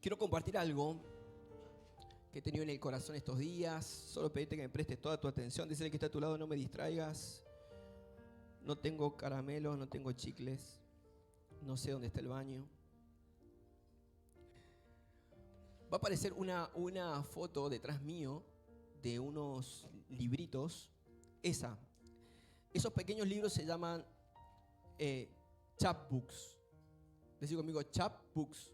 Quiero compartir algo que he tenido en el corazón estos días. Solo pedirte que me prestes toda tu atención. Dice el que está a tu lado, no me distraigas. No tengo caramelos, no tengo chicles. No sé dónde está el baño. Va a aparecer una foto detrás mío de unos libritos. Esos pequeños libros se llaman chapbooks. Decid conmigo, chapbooks.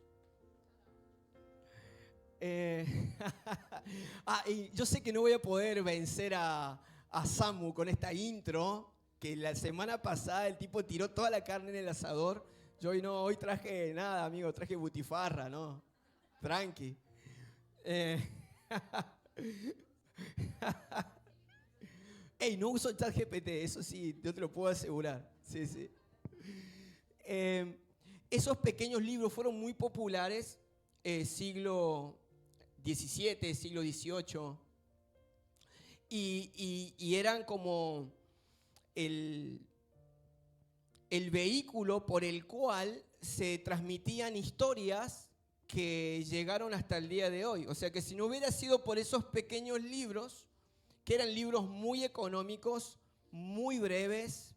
Y yo sé que no voy a poder vencer a Samu con esta intro, que la semana pasada el tipo tiró toda la carne en el asador. Yo hoy traje nada, amigo, traje butifarra, ¿no? Tranqui. No uso ChatGPT, eso sí, yo te lo puedo asegurar. Sí. Esos pequeños libros fueron muy populares, siglo XVII, siglo XVIII, y eran como el vehículo por el cual se transmitían historias que llegaron hasta el día de hoy. O sea que si no hubiera sido por esos pequeños libros, que eran libros muy económicos, muy breves,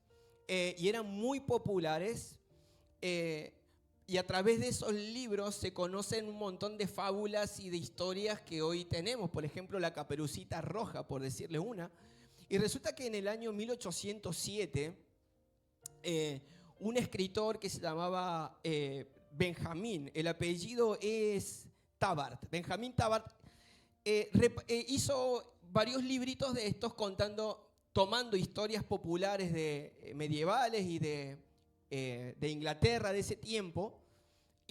y eran muy populares, y a través de esos libros se conocen un montón de fábulas y de historias que hoy tenemos. Por ejemplo, la Caperucita Roja, por decirle una. Y resulta que en el año 1807, un escritor que se llamaba Benjamín, el apellido es Tabart, Benjamín Tabart, hizo varios libritos de estos tomando historias populares medievales y de Inglaterra de ese tiempo,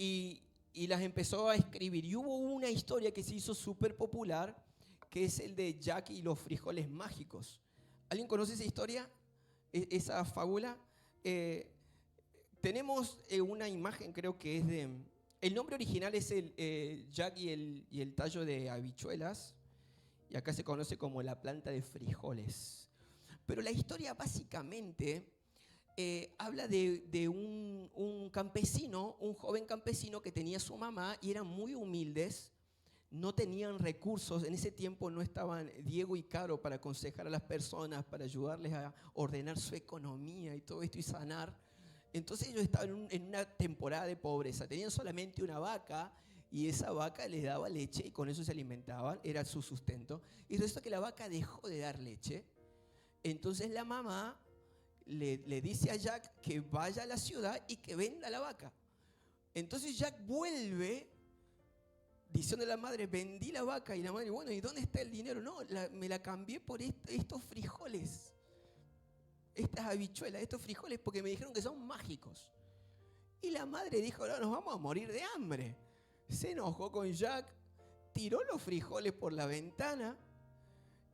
y las empezó a escribir. Y hubo una historia que se hizo súper popular, que es el de Jack y los frijoles mágicos. ¿Alguien conoce esa historia? ¿Esa fábula? Tenemos una imagen, creo que es de... El nombre original es Jack y el tallo de habichuelas, y acá se conoce como la planta de frijoles. Pero la historia básicamente habla de un campesino, un joven campesino que tenía su mamá y eran muy humildes, no tenían recursos. En ese tiempo no estaban Diego y Caro para aconsejar a las personas, para ayudarles a ordenar su economía y todo esto y sanar. Entonces ellos estaban en una temporada de pobreza, tenían solamente una vaca y esa vaca les daba leche y con eso se alimentaban, era su sustento. Y resulta que la vaca dejó de dar leche, entonces la mamá le dice a Jack que vaya a la ciudad y que venda la vaca. Entonces Jack vuelve diciendo a la madre, vendí la vaca, y la madre, bueno, ¿y dónde está el dinero? No, me la cambié por estos frijoles, estas habichuelas, estos frijoles, porque me dijeron que son mágicos. Y la madre dijo, no, nos vamos a morir de hambre. Se enojó con Jack, tiró los frijoles por la ventana,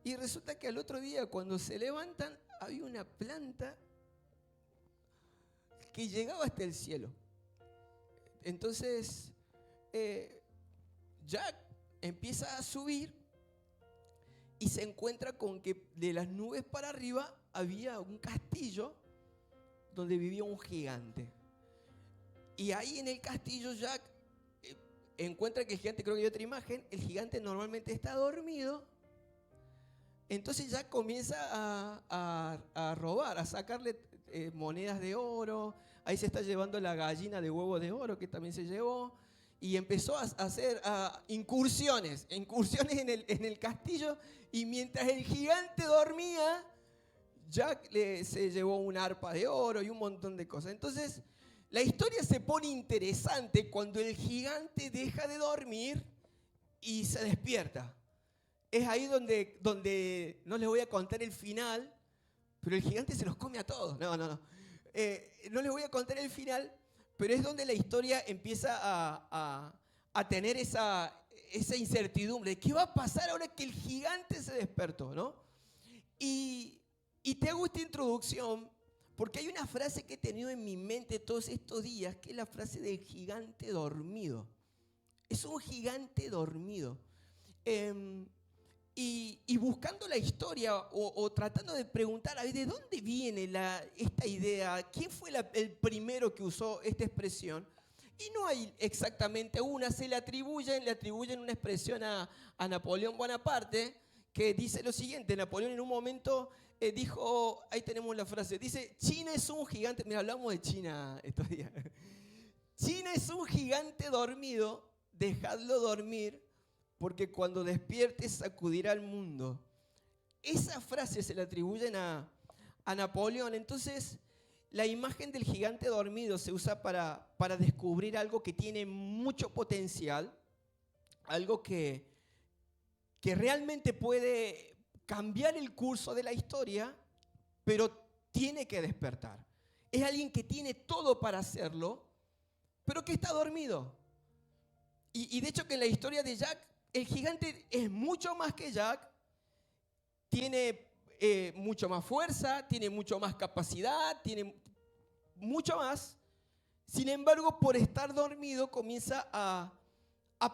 y resulta que al otro día cuando se levantan había una planta que llegaba hasta el cielo. Entonces Jack empieza a subir y se encuentra con que de las nubes para arriba había un castillo donde vivía un gigante. Y ahí en el castillo Jack encuentra que el gigante, creo que hay otra imagen, el gigante normalmente está dormido. Entonces Jack comienza a robar, a sacarle monedas de oro. Ahí se está llevando la gallina de huevo de oro que también se llevó. Y empezó a hacer incursiones en el castillo. Y mientras el gigante dormía, Jack se llevó un arpa de oro y un montón de cosas. Entonces la historia se pone interesante cuando el gigante deja de dormir y se despierta. Es ahí donde no les voy a contar el final, pero el gigante se los come a todos. No. No les voy a contar el final, pero es donde la historia empieza a tener esa incertidumbre de qué va a pasar ahora que el gigante se despertó, ¿no? Y te hago esta introducción porque hay una frase que he tenido en mi mente todos estos días, que es la frase del gigante dormido. Es un gigante dormido. Y buscando la historia o tratando de preguntar, ¿de dónde viene esta idea? ¿Quién fue el primero que usó esta expresión? Y no hay exactamente una, le atribuyen una expresión a Napoleón Bonaparte, que dice lo siguiente. Napoleón en un momento dijo, ahí tenemos la frase, dice: China es un gigante. Mira, hablamos de China estos días. China es un gigante dormido, dejadlo dormir, porque cuando despierte sacudirá al mundo. Esa frase se le atribuyen a Napoleón. Entonces, la imagen del gigante dormido se usa para descubrir algo que tiene mucho potencial, algo que realmente puede cambiar el curso de la historia, pero tiene que despertar. Es alguien que tiene todo para hacerlo, pero que está dormido. Y de hecho que en la historia de Jack, el gigante es mucho más que Jack, tiene mucho más fuerza, tiene mucho más capacidad, tiene mucho más. Sin embargo, por estar dormido comienza a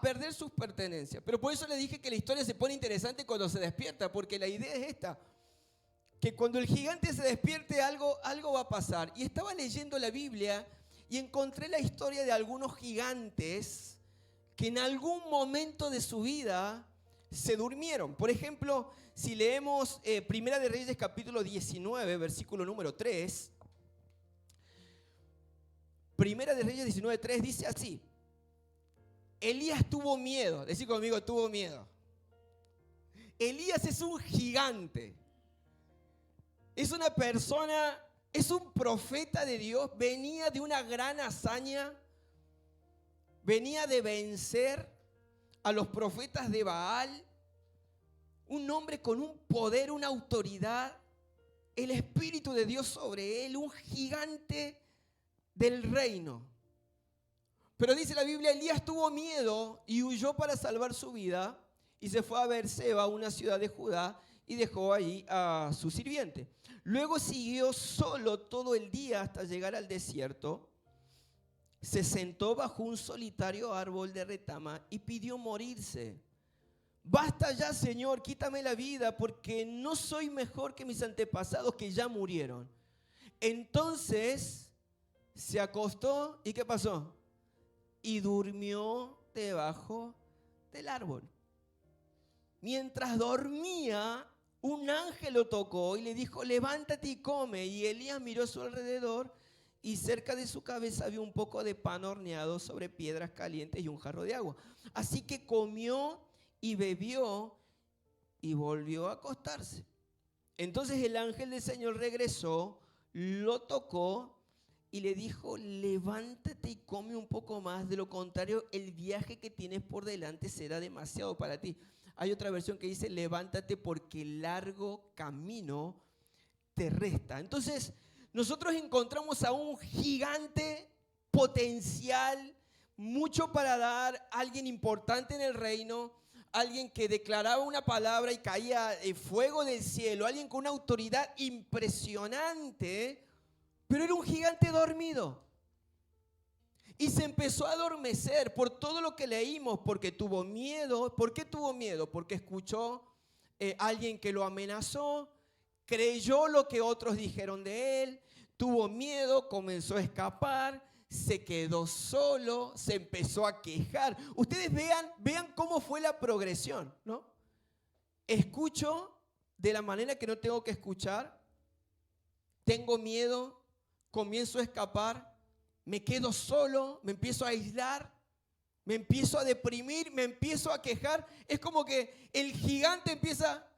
perder sus pertenencias. Pero por eso le dije que la historia se pone interesante cuando se despierta, porque la idea es esta, que cuando el gigante se despierte algo va a pasar. Y estaba leyendo la Biblia y encontré la historia de algunos gigantes que en algún momento de su vida se durmieron. Por ejemplo, si leemos Primera de Reyes capítulo 19, versículo número 3. Primera de Reyes 19:3 dice así: Elías tuvo miedo. Decí conmigo, tuvo miedo. Elías es un gigante. Es una persona, es un profeta de Dios. Venía de una gran hazaña. Venía de vencer a los profetas de Baal. Un hombre con un poder, una autoridad. El Espíritu de Dios sobre él. Un gigante del reino. Pero dice la Biblia, Elías tuvo miedo y huyó para salvar su vida y se fue a Beerseba, una ciudad de Judá, y dejó ahí a su sirviente. Luego siguió solo todo el día hasta llegar al desierto. Se sentó bajo un solitario árbol de retama y pidió morirse. Basta ya, Señor, quítame la vida, porque no soy mejor que mis antepasados que ya murieron. Entonces se acostó y ¿qué pasó? Y durmió debajo del árbol. Mientras dormía, un ángel lo tocó y le dijo: levántate y come. Y Elías miró a su alrededor y cerca de su cabeza había un poco de pan horneado sobre piedras calientes y un jarro de agua. Así que comió y bebió y volvió a acostarse. Entonces el ángel del Señor regresó, lo tocó y le dijo: levántate y come un poco más, de lo contrario el viaje que tienes por delante será demasiado para ti. Hay otra versión que dice: levántate porque el largo camino te resta. Entonces nosotros encontramos a un gigante potencial, mucho para dar, alguien importante en el reino, alguien que declaraba una palabra y caía fuego del cielo, alguien con una autoridad impresionante, pero era un gigante dormido. Y se empezó a adormecer por todo lo que leímos, porque tuvo miedo. ¿Por qué tuvo miedo? Porque escuchó a alguien que lo amenazó, creyó lo que otros dijeron de él, tuvo miedo, comenzó a escapar, se quedó solo, se empezó a quejar. Ustedes vean cómo fue la progresión, ¿no? Escucho de la manera que no tengo que escuchar, tengo miedo, comienzo a escapar, me quedo solo, me empiezo a aislar, me empiezo a deprimir, me empiezo a quejar. Es como que el gigante empieza.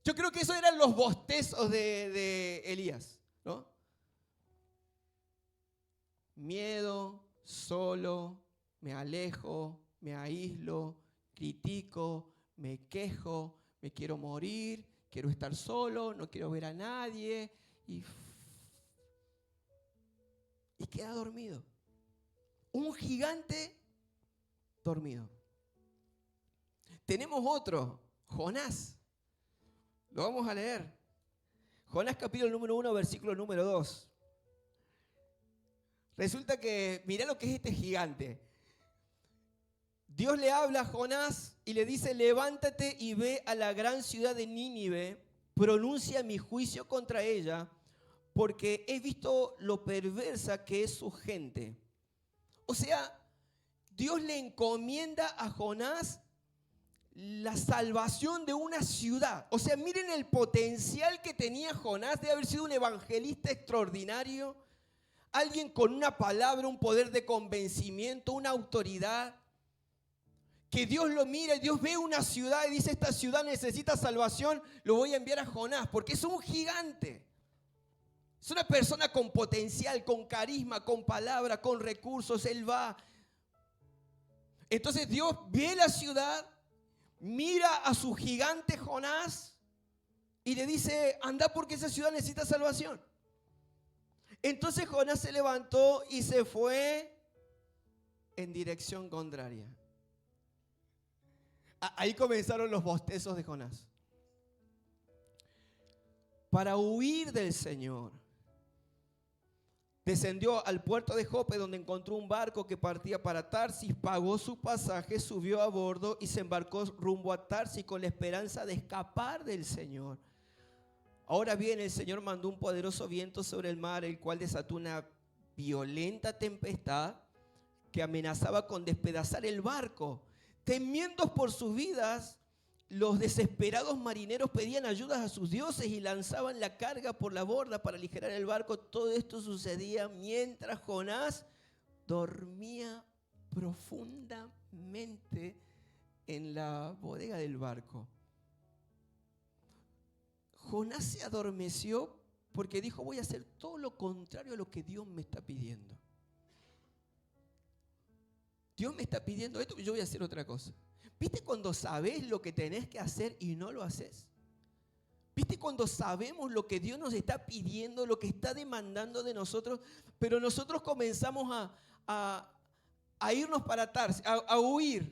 Yo creo que esos eran los bostezos de Elías, ¿no? Miedo, solo, me alejo, me aíslo, critico, me quejo, me quiero morir, quiero estar solo, no quiero ver a nadie. Y queda dormido. Un gigante dormido. Tenemos otro, Jonás. Lo vamos a leer. Jonás capítulo número 1, versículo número 2. Resulta que, mirá lo que es este gigante. Dios le habla a Jonás y le dice: levántate y ve a la gran ciudad de Nínive, pronuncia mi juicio contra ella, porque he visto lo perversa que es su gente. O sea, Dios le encomienda a Jonás la salvación de una ciudad. O sea, miren el potencial que tenía Jonás de haber sido un evangelista extraordinario, alguien con una palabra, un poder de convencimiento, una autoridad, que Dios lo mira y Dios ve una ciudad y dice: esta ciudad necesita salvación, lo voy a enviar a Jonás, porque es un gigante. Es una persona con potencial, con carisma, con palabra, con recursos. Él va. Entonces Dios ve la ciudad, mira a su gigante Jonás y le dice: anda, porque esa ciudad necesita salvación. Entonces Jonás se levantó y se fue en dirección contraria. Ahí comenzaron los bostezos de Jonás. Para huir del Señor, descendió al puerto de Jope, donde encontró un barco que partía para Tarsis, pagó su pasaje, subió a bordo y se embarcó rumbo a Tarsis con la esperanza de escapar del Señor. Ahora bien, el Señor mandó un poderoso viento sobre el mar, el cual desató una violenta tempestad que amenazaba con despedazar el barco. Temiendo por sus vidas, los desesperados marineros pedían ayudas a sus dioses y lanzaban la carga por la borda para aligerar el barco. Todo esto sucedía mientras Jonás dormía profundamente en la bodega del barco. Jonás se adormeció porque dijo: voy a hacer todo lo contrario a lo que Dios me está pidiendo. Dios me está pidiendo esto y yo voy a hacer otra cosa. ¿Viste cuando sabés lo que tenés que hacer y no lo haces? ¿Viste cuando sabemos lo que Dios nos está pidiendo, lo que está demandando de nosotros, pero nosotros comenzamos a irnos para atrás, a huir?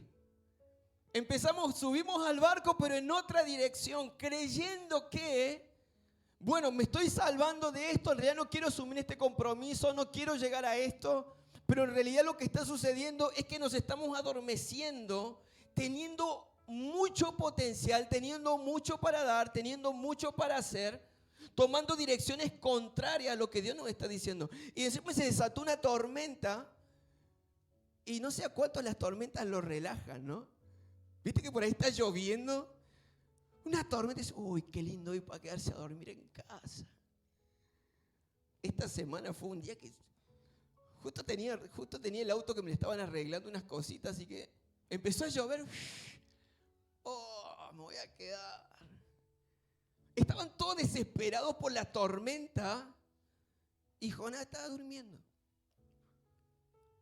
Subimos al barco, pero en otra dirección, creyendo que, bueno, me estoy salvando de esto, en realidad no quiero asumir este compromiso, no quiero llegar a esto, pero en realidad lo que está sucediendo es que nos estamos adormeciendo, teniendo mucho potencial, teniendo mucho para dar, teniendo mucho para hacer, tomando direcciones contrarias a lo que Dios nos está diciendo. Y después se desató una tormenta, y no sé a cuántos las tormentas lo relajan, ¿no? ¿Viste que por ahí está lloviendo? Una tormenta y dice: uy, qué lindo hoy para quedarse a dormir en casa. Esta semana fue un día que justo tenía el auto que me le estaban arreglando unas cositas, así que empezó a llover. Oh, me voy a quedar. Estaban todos desesperados por la tormenta y Jonás estaba durmiendo.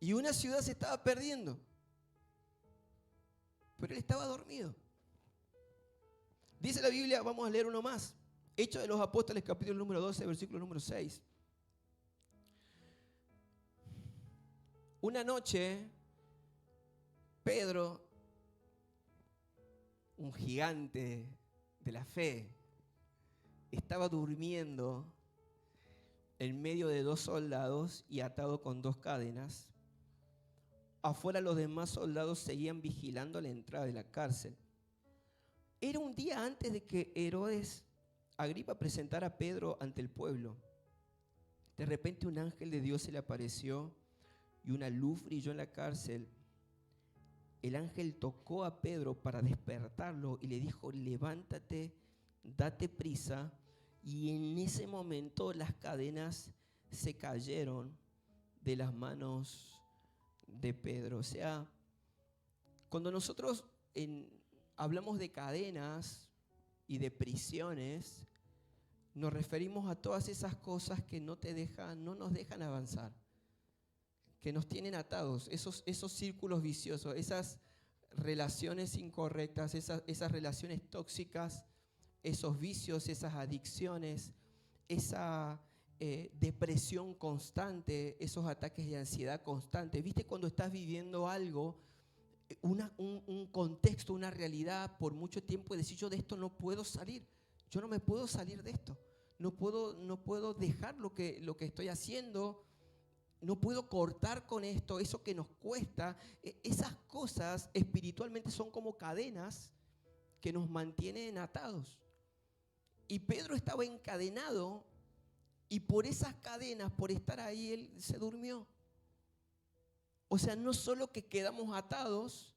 Y una ciudad se estaba perdiendo. Pero él estaba dormido. Dice la Biblia, vamos a leer uno más. Hechos de los Apóstoles, capítulo número 12, versículo número 6. Una noche, Pedro, un gigante de la fe, estaba durmiendo en medio de dos soldados y atado con dos cadenas. Afuera los demás soldados seguían vigilando la entrada de la cárcel. Era un día antes de que Herodes Agripa presentara a Pedro ante el pueblo. De repente un ángel de Dios se le apareció y una luz brilló en la cárcel. El ángel tocó a Pedro para despertarlo y le dijo: levántate, date prisa. Y en ese momento las cadenas se cayeron de las manos de Pedro. O sea, cuando nosotros hablamos de cadenas y de prisiones, nos referimos a todas esas cosas que no nos dejan avanzar, que nos tienen atados, esos círculos viciosos, esas relaciones incorrectas, esas relaciones tóxicas, esos vicios, esas adicciones, esa depresión constante, esos ataques de ansiedad constante. ¿Viste cuando estás viviendo algo, un contexto, una realidad por mucho tiempo y decís: yo de esto no puedo salir, yo no me puedo salir de esto, no puedo dejar lo que estoy haciendo, no puedo cortar con esto, eso que nos cuesta? Esas cosas espiritualmente son como cadenas que nos mantienen atados. Y Pedro estaba encadenado y por esas cadenas, por estar ahí, él se durmió. O sea, no solo que quedamos atados,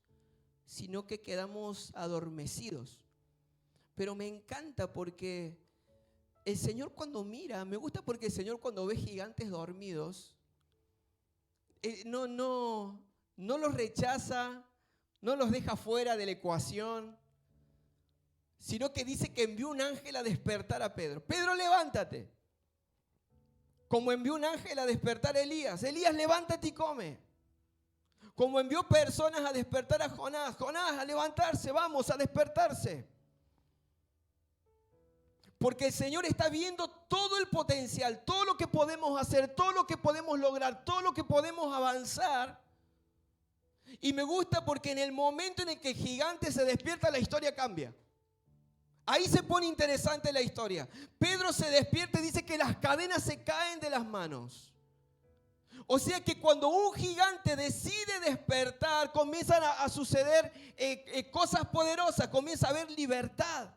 sino que quedamos adormecidos. Pero me encanta porque el Señor cuando mira, me gusta porque el Señor cuando ve gigantes dormidos, no los rechaza, no los deja fuera de la ecuación, sino que dice que envió un ángel a despertar a Pedro. Pedro, levántate. Como envió un ángel a despertar a Elías. Elías, levántate y come. Como envió personas a despertar a Jonás. Jonás, a levantarse, vamos, a despertarse. Porque el Señor está viendo todo el potencial, todo lo que podemos hacer, todo lo que podemos lograr, todo lo que podemos avanzar. Y me gusta porque en el momento en el que el gigante se despierta, la historia cambia. Ahí se pone interesante la historia. Pedro se despierta y dice que las cadenas se caen de las manos. O sea que cuando un gigante decide despertar, comienzan a suceder cosas poderosas, comienza a haber libertad.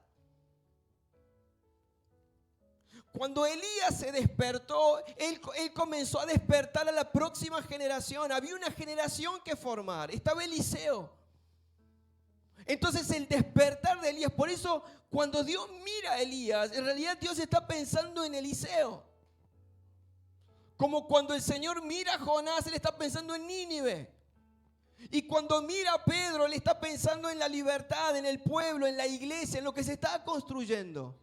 Cuando Elías se despertó, él comenzó a despertar a la próxima generación. Había una generación que formar. Estaba Eliseo. Entonces el despertar de Elías, por eso cuando Dios mira a Elías, en realidad Dios está pensando en Eliseo. Como cuando el Señor mira a Jonás, Él está pensando en Nínive. Y cuando mira a Pedro, Él está pensando en la libertad, en el pueblo, en la iglesia, en lo que se está construyendo.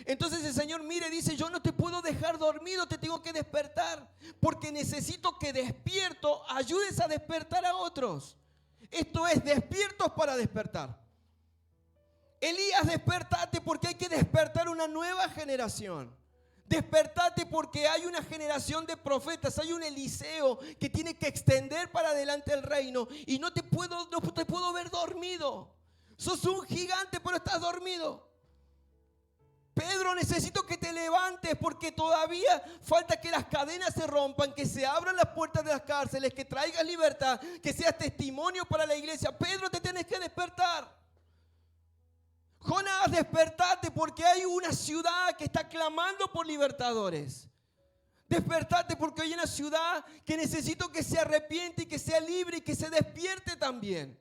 Entonces el Señor mira y dice, yo no te puedo dejar dormido, te tengo que despertar. Porque necesito que despierto, ayudes a despertar a otros. Esto es, despiertos para despertar. Elías, despertate porque hay que despertar una nueva generación. Despertate porque hay una generación de profetas, hay un Eliseo que tiene que extender para adelante el reino. Y no te puedo ver dormido. Sos un gigante pero estás dormido. Pedro, necesito que te levantes porque todavía falta que las cadenas se rompan, que se abran las puertas de las cárceles, que traigas libertad, que seas testimonio para la iglesia. Pedro, te tienes que despertar. Jonás, despertate porque hay una ciudad que está clamando por libertadores. Despertate porque hay una ciudad que necesito que se arrepiente y que sea libre y que se despierte también.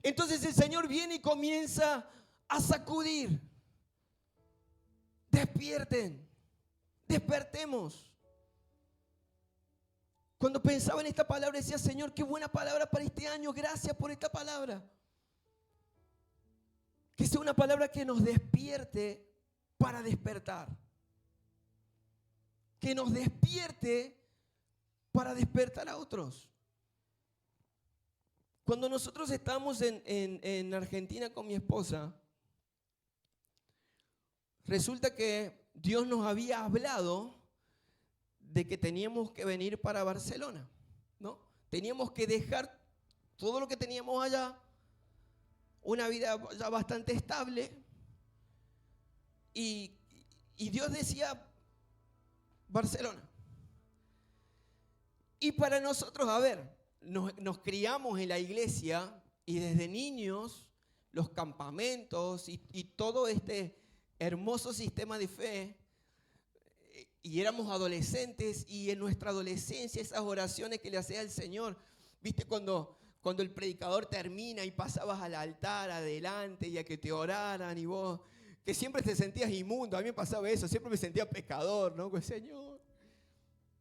Entonces el Señor viene y comienza a sacudir. Despierten, despertemos. Cuando pensaba en esta palabra decía, Señor, qué buena palabra para este año, gracias por esta palabra. Que sea una palabra que nos despierte para despertar. Que nos despierte para despertar a otros. Cuando nosotros estábamos en Argentina con mi esposa, resulta que Dios nos había hablado de que teníamos que venir para Barcelona, ¿no? Teníamos que dejar todo lo que teníamos allá, una vida ya bastante estable, y Dios decía Barcelona. Y para nosotros, a ver, nos criamos en la iglesia y desde niños los campamentos y todo este hermoso sistema de fe, y éramos adolescentes y en nuestra adolescencia esas oraciones que le hacía el Señor, viste cuando el predicador termina y pasabas al altar adelante y a que te oraran y vos, que siempre te sentías inmundo, a mí me pasaba eso, siempre me sentía pecador, ¿no? Pues Señor,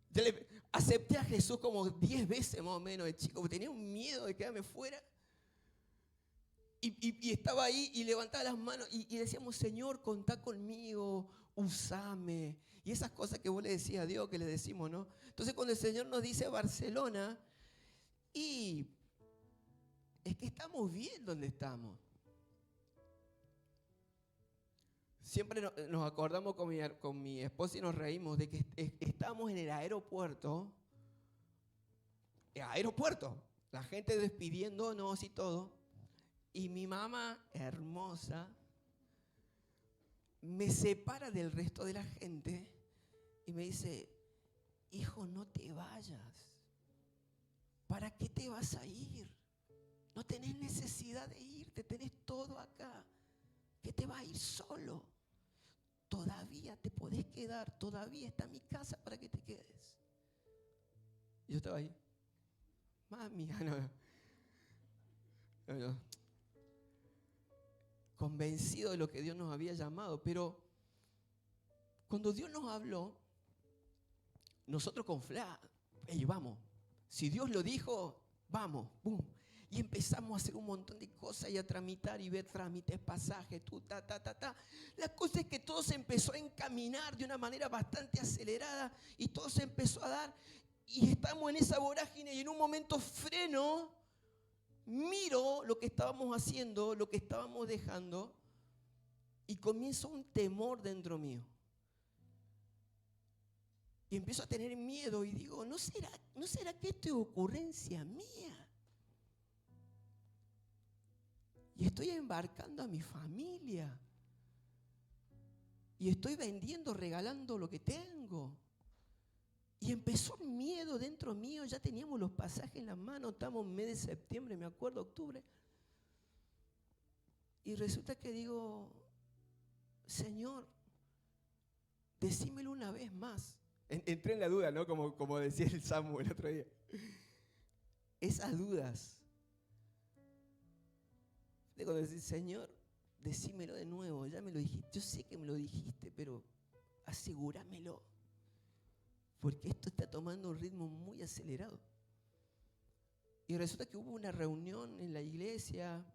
yo acepté a Jesús como 10 veces más o menos de chico, porque tenía un miedo de quedarme fuera. Y estaba ahí y levantaba las manos y decíamos, Señor, contá conmigo, usame. Y esas cosas que vos le decías a Dios, que le decimos, ¿no? Entonces cuando el Señor nos dice Barcelona, y es que estamos bien donde estamos. Siempre nos acordamos con mi esposa y nos reímos de que estamos en el aeropuerto, la gente despidiéndonos y todo. Y mi mamá, hermosa, me separa del resto de la gente y me dice, hijo, no te vayas. ¿Para qué te vas a ir? No tenés necesidad de irte, tenés todo acá. ¿Qué te va a ir solo? Todavía te podés quedar, todavía está mi casa para que te quedes. Yo estaba ahí. mami, no. Convencido de lo que Dios nos había llamado. Pero cuando Dios nos habló, nosotros con hey, vamos, si Dios lo dijo, vamos, boom. Y empezamos a hacer un montón de cosas y a tramitar y ver trámites, pasajes, La cosa es que todo se empezó a encaminar de una manera bastante acelerada y todo se empezó a dar. Y estamos en esa vorágine y en un momento freno, miro lo que estábamos haciendo, lo que estábamos dejando y comienza un temor dentro mío. Y empiezo a tener miedo y digo, ¿no será que esto es ocurrencia mía? Y estoy embarcando a mi familia. Y estoy vendiendo, regalando lo que tengo. Y empezó el miedo dentro mío. Ya teníamos los pasajes en la mano. Estamos en mes de septiembre, me acuerdo, octubre. Y resulta que digo, Señor, decímelo una vez más. Entré en la duda, ¿no? Como decía el Samuel el otro día. Esas dudas. De cuando decís, Señor, decímelo de nuevo, ya me lo dijiste. Yo sé que me lo dijiste, pero asegúramelo. Porque esto está tomando un ritmo muy acelerado. Y resulta que hubo una reunión en la iglesia.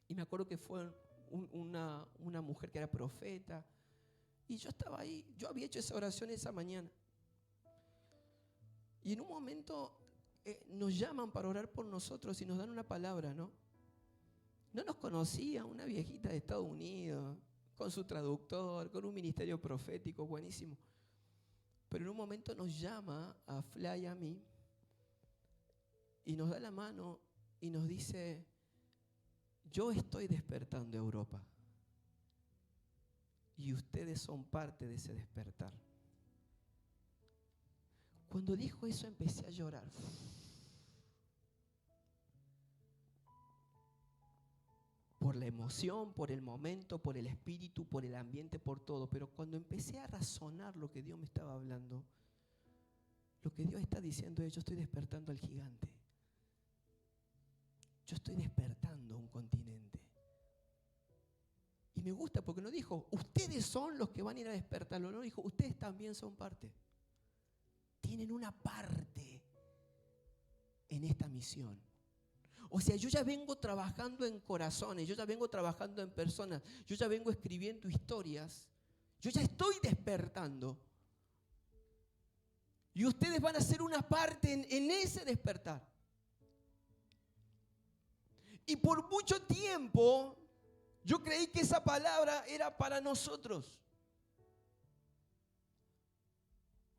Y me acuerdo que fue una mujer que era profeta. Y yo estaba ahí. Yo había hecho esa oración esa mañana. Y en un momento nos llaman para orar por nosotros y nos dan una palabra, ¿no? No nos conocía, una viejita de Estados Unidos, con su traductor, con un ministerio profético buenísimo. Pero en un momento nos llama a Fly y a mí y nos da la mano y nos dice, yo estoy despertando Europa y ustedes son parte de ese despertar. Cuando dijo eso empecé a llorar. Por la emoción, por el momento, por el espíritu, por el ambiente, por todo. Pero cuando empecé a razonar lo que Dios me estaba hablando, lo que Dios está diciendo es, yo estoy despertando al gigante. Yo estoy despertando un continente. Y me gusta porque no dijo, ustedes son los que van a ir a despertarlo. No dijo, ustedes también son parte. Tienen una parte en esta misión. O sea, yo ya vengo trabajando en corazones, yo ya vengo trabajando en personas, yo ya vengo escribiendo historias, yo ya estoy despertando. Y ustedes van a ser una parte en ese despertar. Y por mucho tiempo yo creí que esa palabra era para nosotros.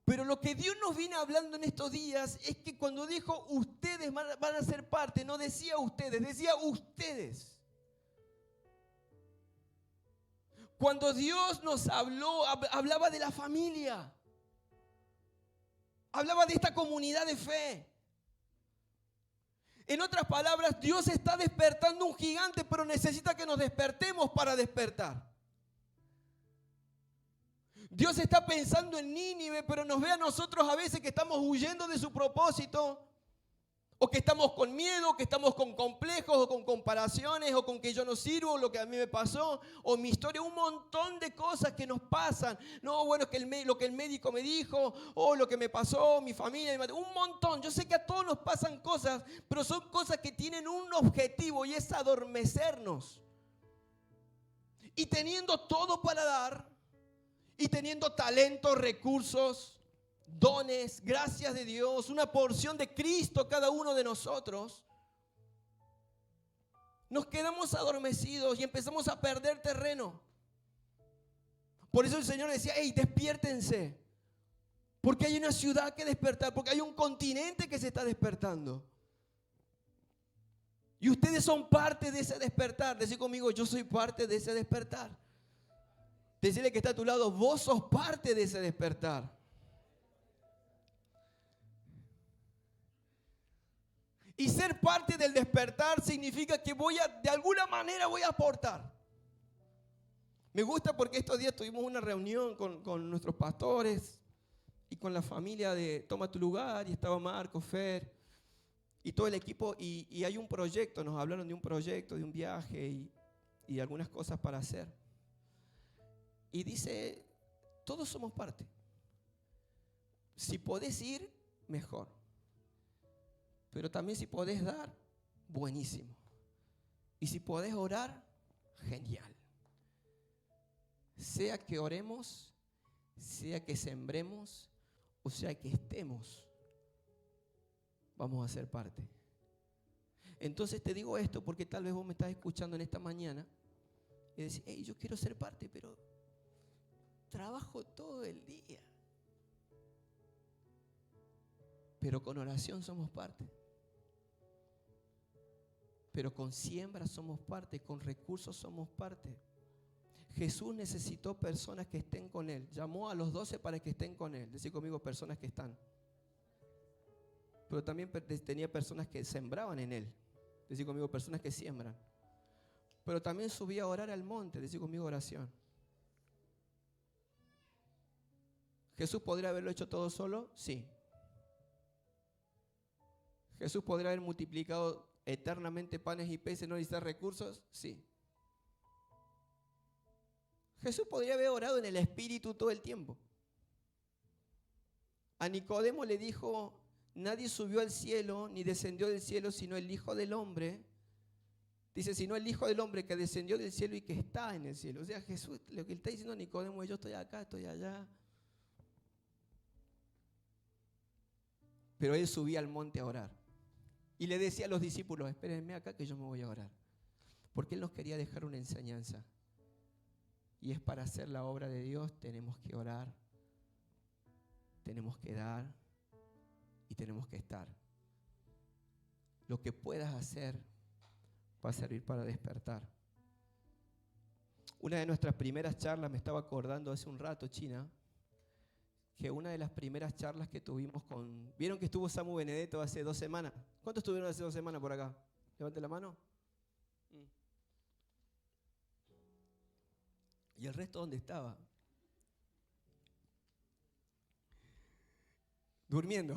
Pero lo que Dios nos viene hablando en estos días es que cuando dijo ustedes van a ser parte, no decía ustedes, decía ustedes. Cuando Dios nos habló, hablaba de la familia. Hablaba de esta comunidad de fe. En otras palabras, Dios está despertando un gigante, pero necesita que nos despertemos para despertar. Dios está pensando en Nínive, pero nos ve a nosotros a veces que estamos huyendo de su propósito, o que estamos con miedo, que estamos con complejos, o con comparaciones, o con que yo no sirvo, lo que a mí me pasó, o mi historia, un montón de cosas que nos pasan. No, bueno, es que lo que el médico me dijo, o lo que me pasó, mi familia, un montón. Yo sé que a todos nos pasan cosas, pero son cosas que tienen un objetivo y es adormecernos. Y teniendo todo para dar, y teniendo talentos, recursos, dones, gracias de Dios, una porción de Cristo cada uno de nosotros, nos quedamos adormecidos y empezamos a perder terreno. Por eso el Señor decía, hey, despiértense, porque hay una ciudad que despertar, porque hay un continente que se está despertando. Y ustedes son parte de ese despertar. Decí conmigo, yo soy parte de ese despertar. Decirle que está a tu lado, vos sos parte de ese despertar. Y ser parte del despertar significa que de alguna manera voy a aportar. Me gusta porque estos días tuvimos una reunión con nuestros pastores y con la familia de Toma tu Lugar, y estaba Marco, Fer, Y todo el equipo, y hay un proyecto, nos hablaron de un proyecto, de un viaje y algunas cosas para hacer. Y dice, todos somos parte. Si podés ir, mejor. Pero también si podés dar, buenísimo. Y si podés orar, genial. Sea que oremos, sea que sembremos, o sea que estemos, vamos a ser parte. Entonces te digo esto porque tal vez vos me estás escuchando en esta mañana y decís, hey, yo quiero ser parte, pero trabajo todo el día. Pero con oración somos parte. Pero con siembra somos parte, con recursos somos parte. Jesús necesitó personas que estén con Él. Llamó a los 12 para que estén con Él. Decí conmigo, personas que están. Pero también tenía personas que sembraban en Él. Decí conmigo, personas que siembran. Pero también subía a orar al monte. Decí conmigo, oración. ¿Jesús podría haberlo hecho todo solo? Sí. ¿Jesús podría haber multiplicado eternamente panes y peces, no necesitar recursos? Sí. Jesús podría haber orado en el Espíritu todo el tiempo. A Nicodemo le dijo, nadie subió al cielo ni descendió del cielo, sino el Hijo del Hombre. Dice, sino el Hijo del Hombre que descendió del cielo y que está en el cielo. O sea, Jesús, lo que está diciendo a Nicodemo es, yo estoy acá, estoy allá. Pero él subía al monte a orar. Y le decía a los discípulos, espérenme acá que yo me voy a orar. Porque él nos quería dejar una enseñanza. Y es para hacer la obra de Dios tenemos que orar, tenemos que dar y tenemos que estar. Lo que puedas hacer va a servir para despertar. Una de nuestras primeras charlas, me estaba acordando hace un rato, China, que una de las primeras charlas que tuvimos con... ¿Vieron que estuvo Samu Benedetto hace 2 semanas? ¿Cuántos estuvieron hace 2 semanas por acá? Levante la mano. ¿Y el resto dónde estaba? Durmiendo.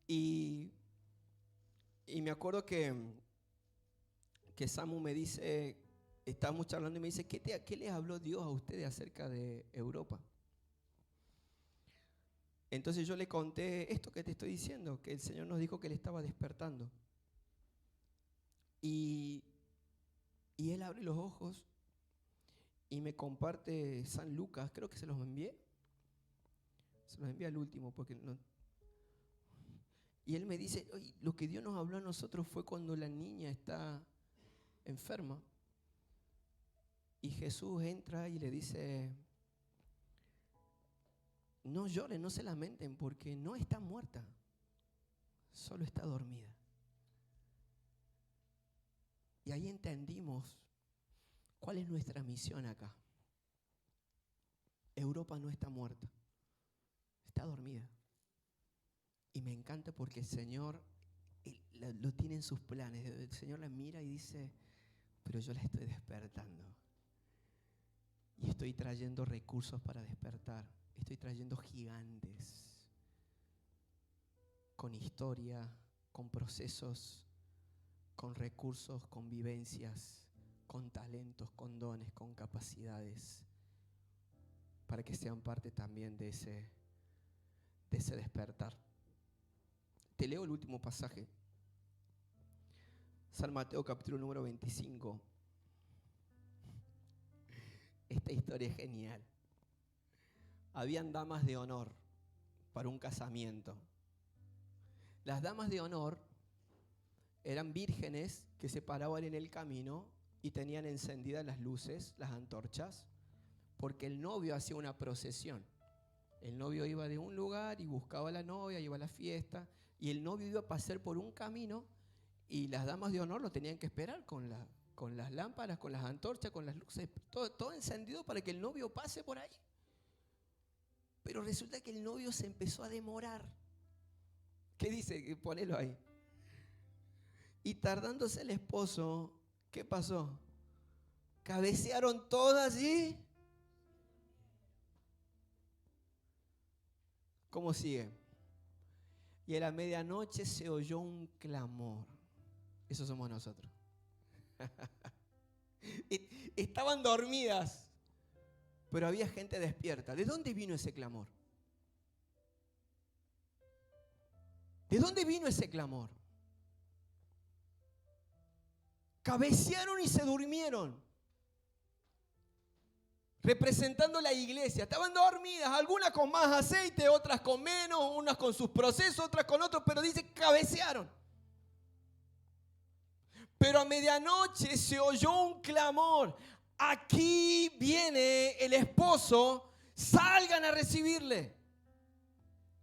y me acuerdo que Samu me dice, estábamos charlando y me dice, ¿qué les habló Dios a ustedes acerca de Europa? Entonces yo le conté esto que te estoy diciendo, que el Señor nos dijo que Él estaba despertando. Y Él abre los ojos y me comparte San Lucas, creo que se los envié. Se los envié al último porque no. Y él me dice, oye, lo que Dios nos habló a nosotros fue cuando la niña está enferma. Y Jesús entra y le dice, no lloren, no se lamenten porque no está muerta, solo está dormida. Y ahí entendimos cuál es nuestra misión acá. Europa no está muerta, está dormida. Y me encanta porque el Señor lo tiene en sus planes. El Señor la mira y dice, pero yo la estoy despertando. Y estoy trayendo recursos para despertar. Estoy trayendo gigantes con historia, con procesos, con recursos, con vivencias, con talentos, con dones, con capacidades, para que sean parte también de ese despertar. Te leo el último pasaje. San Mateo capítulo número 25. Esta historia es genial. Habían damas de honor para un casamiento. Las damas de honor eran vírgenes que se paraban en el camino y tenían encendidas las luces, las antorchas, porque el novio hacía una procesión. El novio iba de un lugar y buscaba a la novia, iba a la fiesta, y el novio iba a pasar por un camino y las damas de honor lo tenían que esperar con las lámparas, con las antorchas, con las luces, todo encendido para que el novio pase por ahí. Pero resulta que el novio se empezó a demorar. ¿Qué dice? Ponelo ahí. Y tardándose el esposo, ¿qué pasó? Cabecearon todas y... ¿Cómo sigue? Y a la medianoche se oyó un clamor. Eso somos nosotros. Estaban dormidas, pero había gente despierta. ¿De dónde vino ese clamor? ¿De dónde vino ese clamor? Cabecearon y se durmieron, representando la iglesia. Estaban dormidas, algunas con más aceite, otras con menos, unas con sus procesos, otras con otros, pero dice cabecearon. Pero a medianoche se oyó un clamor. Aquí viene el esposo, salgan a recibirle.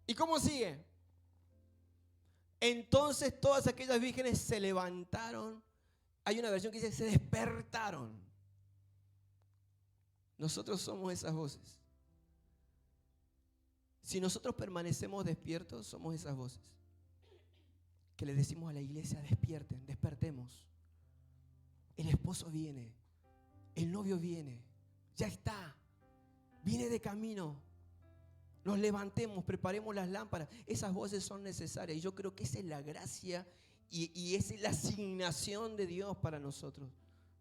¿Y cómo sigue? Entonces todas aquellas vírgenes se levantaron. Hay una versión que dice se despertaron. Nosotros somos esas voces. Si nosotros permanecemos despiertos, somos esas voces que le decimos a la iglesia: despierten, despertemos. El esposo viene, el novio viene, ya está, viene de camino. Nos levantemos, preparemos las lámparas. Esas voces son necesarias y yo creo que esa es la gracia y esa es la asignación de Dios para nosotros.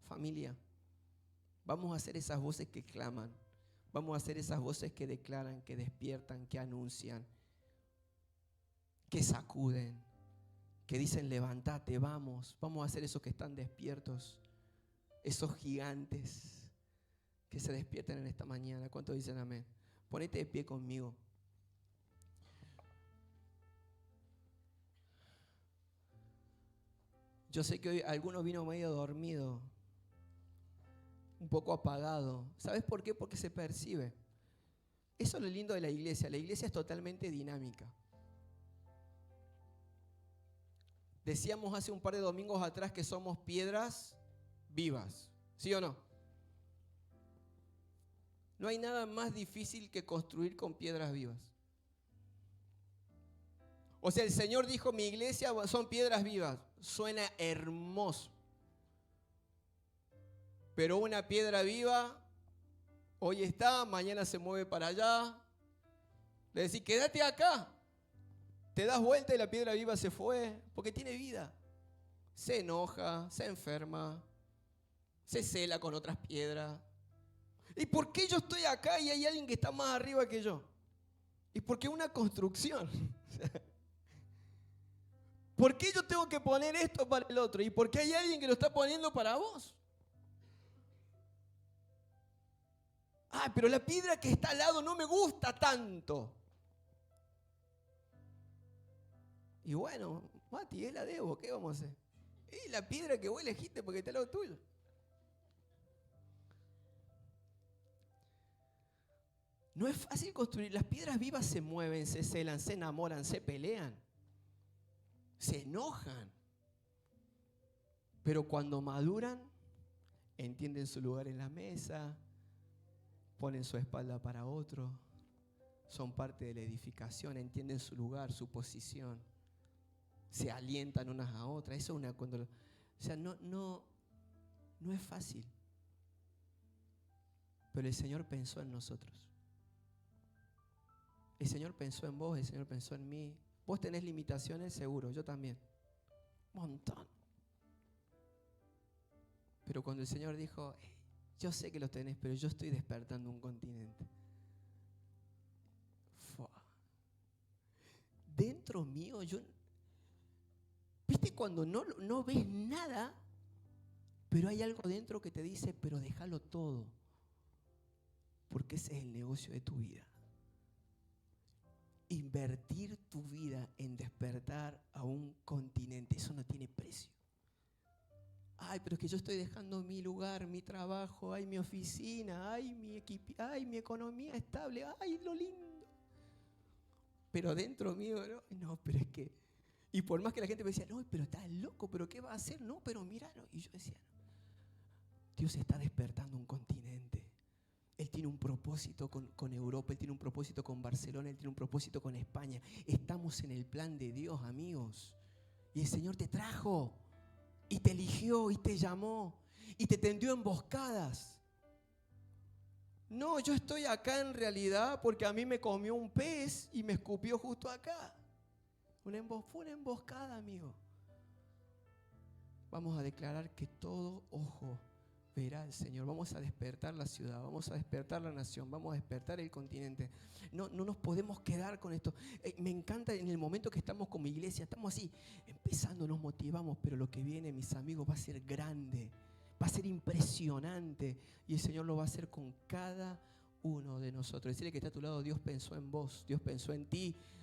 Familia, vamos a hacer esas voces que claman, vamos a hacer esas voces que declaran, que despiertan, que anuncian, que sacuden, que dicen levántate, vamos a hacer esos que están despiertos, esos gigantes que se despiertan en esta mañana. ¿Cuántos dicen amén? Ponete de pie conmigo. Yo sé que hoy algunos vino medio dormido, un poco apagado. ¿Sabes por qué? Porque se percibe. Eso es lo lindo de la iglesia. La iglesia es totalmente dinámica. Decíamos hace un par de domingos atrás que somos piedras vivas. ¿Sí o no? No hay nada más difícil que construir con piedras vivas. O sea, el Señor dijo, mi iglesia son piedras vivas. Suena hermoso. Pero una piedra viva, hoy está, mañana se mueve para allá. Le decís, quédate acá. Te das vuelta y la piedra viva se fue, porque tiene vida. Se enoja, se enferma, se cela con otras piedras. ¿Y por qué yo estoy acá y hay alguien que está más arriba que yo? ¿Y por qué una construcción? ¿Por qué yo tengo que poner esto para el otro? ¿Y por qué hay alguien que lo está poniendo para vos? Ah, pero la piedra que está al lado no me gusta tanto. Y bueno, Mati, es la debo, ¿qué vamos a hacer? Es la piedra que vos elegiste porque está al lado tuyo. No es fácil construir. Las piedras vivas se mueven, se celan, se enamoran, se pelean, se enojan. Pero cuando maduran, entienden su lugar en la mesa, ponen su espalda para otro, son parte de la edificación, entienden su lugar, su posición, se alientan unas a otras. Eso es una cuando, o sea, no es fácil. Pero el Señor pensó en nosotros. El Señor pensó en vos, el Señor pensó en mí. Vos tenés limitaciones, seguro, yo también. Un montón. Pero cuando el Señor dijo, yo sé que los tenés, pero yo estoy despertando un continente. Dentro mío, ¿viste cuando no ves nada, pero hay algo dentro que te dice, pero déjalo todo? Porque ese es el negocio de tu vida. Invertir tu vida en despertar a un continente, eso no tiene precio. Ay, pero es que yo estoy dejando mi lugar, mi trabajo, ay, mi oficina, ay, mi equipo, ay, mi economía estable, ay, lo lindo. Pero dentro mío, no, pero es que... Y por más que la gente me decía, no, pero estás loco, pero ¿qué va a hacer? No, pero mira, no. Y yo decía, Dios está despertando un continente. Él tiene un propósito con Europa, Él tiene un propósito con Barcelona, Él tiene un propósito con España. Estamos en el plan de Dios, amigos. Y el Señor te trajo, y te eligió, y te llamó, y te tendió emboscadas. No, yo estoy acá en realidad porque a mí me comió un pez y me escupió justo acá. Fue una emboscada, amigo. Vamos a declarar que todo ojo verá al Señor. Vamos a despertar la ciudad, vamos a despertar la nación, vamos a despertar el continente. No nos podemos quedar con esto. Me encanta en el momento que estamos como iglesia, estamos así, empezando, nos motivamos, pero lo que viene, mis amigos, va a ser grande, va a ser impresionante, y el Señor lo va a hacer con cada uno de nosotros. Decirle que está a tu lado: Dios pensó en vos, Dios pensó en ti.